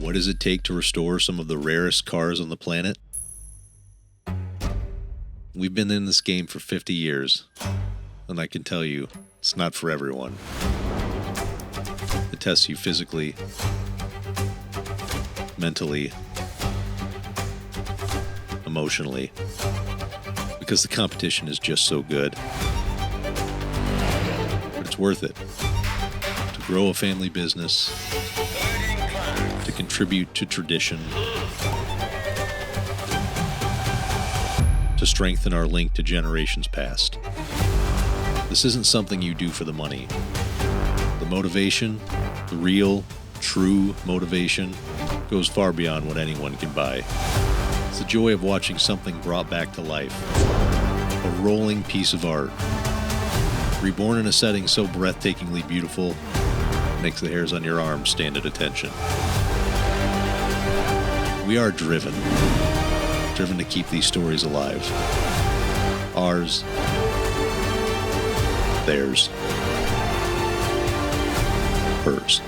What does it take to restore some of the rarest cars on the planet? We've been in this game for 50 years, and I can tell you, it's not for everyone. It tests you physically, mentally, emotionally, because the competition is just so good. But it's worth it. To grow a family business, to contribute to tradition, to strengthen our link to generations past. This isn't something you do for the money. The motivation, the real, true motivation, goes far beyond what anyone can buy. It's the joy of watching something brought back to life. A rolling piece of art. Reborn in a setting so breathtakingly beautiful, it makes the hairs on your arms stand at attention. We are driven to keep these stories alive. Ours, theirs, hers.